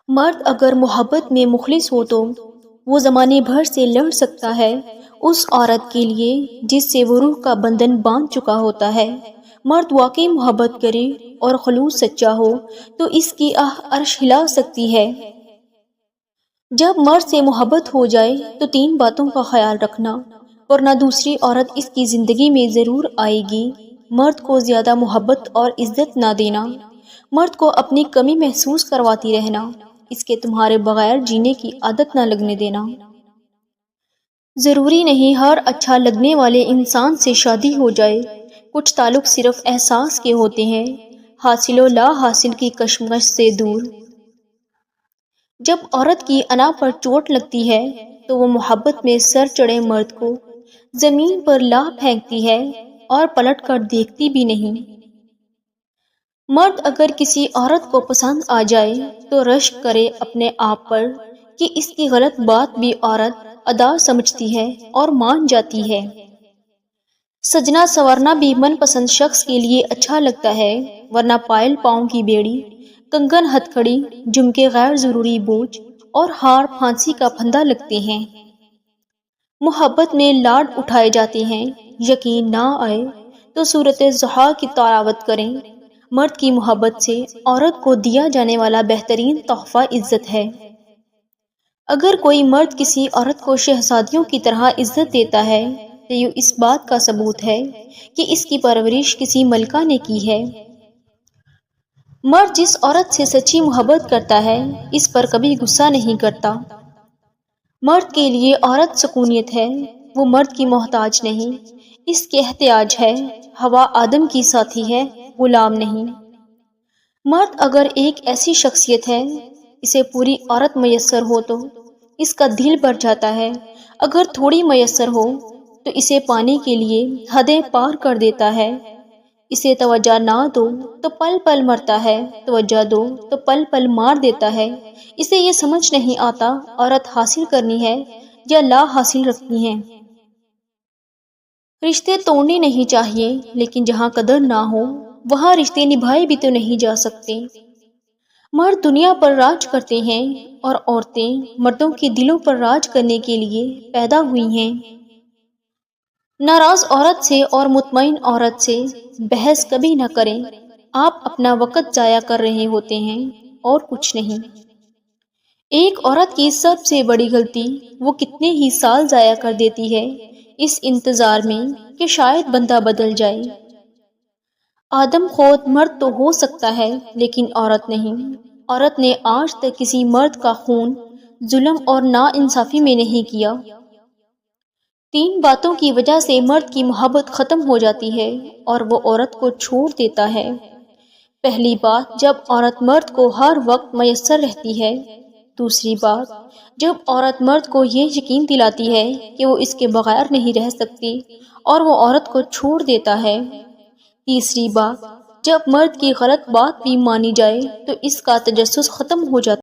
مرد اگر محبت میں مخلص ہو تو وہ زمانے بھر سے لڑ سکتا ہے اس عورت کے لیے جس سے وہ روح کا بندھن باندھ چکا ہوتا ہے۔ مرد واقعی محبت کرے اور خلوص سچا ہو تو اس کی آہ عرش ہلا سکتی ہے۔ جب مرد سے محبت ہو جائے تو 3 باتوں کا خیال رکھنا، ورنہ دوسری عورت اس کی زندگی میں ضرور آئے گی۔ مرد کو زیادہ محبت اور عزت نہ دینا، مرد کو اپنی کمی محسوس کرواتی رہنا، اس کے تمہارے بغیر جینے کی عادت نہ لگنے دینا۔ ضروری نہیں ہر اچھا لگنے والے انسان سے شادی ہو جائے، کچھ تعلق صرف احساس کے ہوتے ہیں، حاصل و لا حاصل کی کشمکش سے دور۔ جب عورت کی انا پر چوٹ لگتی ہے تو وہ محبت میں سر چڑھے مرد کو زمین پر لا پھینکتی ہے اور پلٹ کر دیکھتی بھی نہیں۔ مرد اگر کسی عورت کو پسند آ جائے تو رشک کرے اپنے آپ پر کہ اس کی غلط بات بھی عورت ادا سمجھتی ہے اور مان جاتی ہے۔ سجنا سنورنا بھی من پسند شخص کے لیے اچھا لگتا ہے، ورنہ پائل پاؤں کی بیڑی، کنگن ہتھکڑی، جھمکے غیر ضروری بوجھ اور ہار پھانسی کا پھندا لگتے ہیں۔ محبت میں لاڈ اٹھائے جاتے ہیں، یقین نہ آئے تو صورت ضحیٰ کی تلاوت کریں۔ مرد کی محبت سے عورت کو دیا جانے والا بہترین تحفہ عزت ہے۔ اگر کوئی مرد کسی عورت کو شہزادیوں کی طرح عزت دیتا ہے تو یہ اس بات کا ثبوت ہے کہ اس کی پرورش کسی ملکہ نے کی ہے۔ مرد جس عورت سے سچی محبت کرتا ہے اس پر کبھی غصہ نہیں کرتا۔ مرد کے لیے عورت سکونیت ہے، وہ مرد کی محتاج نہیں، اس کے احتیاج ہے۔ ہوا آدم کی ساتھی ہے، غلام نہیں۔ مرد اگر ایک ایسی شخصیت ہے اسے پوری عورت میسر ہو تو اس کا دل بھر جاتا ہے، اگر تھوڑی میسر ہو تو اسے پانے کے لیے حدیں پار کر دیتا ہے۔ اسے توجہ نہ دو تو پل پل مرتا ہے، توجہ دو تو پل پل مار دیتا ہے۔ اسے یہ سمجھ نہیں آتا عورت حاصل کرنی ہے یا لا حاصل رکھنی ہے۔ رشتے توڑنے نہیں چاہیے، لیکن جہاں قدر نہ ہو وہاں رشتے نبھائے بھی تو نہیں جا سکتے۔ مرد دنیا پر راج کرتے ہیں اور عورتیں مردوں کے دلوں پر راج کرنے کے لیے پیدا ہوئی ہیں۔ ناراض عورت سے اور مطمئن عورت سے بحث کبھی نہ کریں، آپ اپنا وقت ضائع کر رہے ہوتے ہیں اور کچھ نہیں۔ ایک عورت کی سب سے بڑی غلطی وہ کتنے ہی سال ضائع کر دیتی ہے اس انتظار میں کہ شاید بندہ بدل جائے۔ آدم خود مرد تو ہو سکتا ہے لیکن عورت نہیں۔ عورت نے آج تک کسی مرد کا خون ظلم اور ناانصافی میں نہیں کیا۔ 3 باتوں کی وجہ سے مرد کی محبت ختم ہو جاتی ہے اور وہ عورت کو چھوڑ دیتا ہے۔ پہلی بات، جب عورت مرد کو ہر وقت میسر رہتی ہے۔ دوسری بات، جب عورت مرد کو یہ یقین دلاتی ہے کہ وہ اس کے بغیر نہیں رہ سکتی اور وہ عورت کو چھوڑ دیتا ہے۔ تیسری بات، جب مرد کی غلط بات بھی مانی جائے تو اس کا تجسس ختم ہو جاتا ہے۔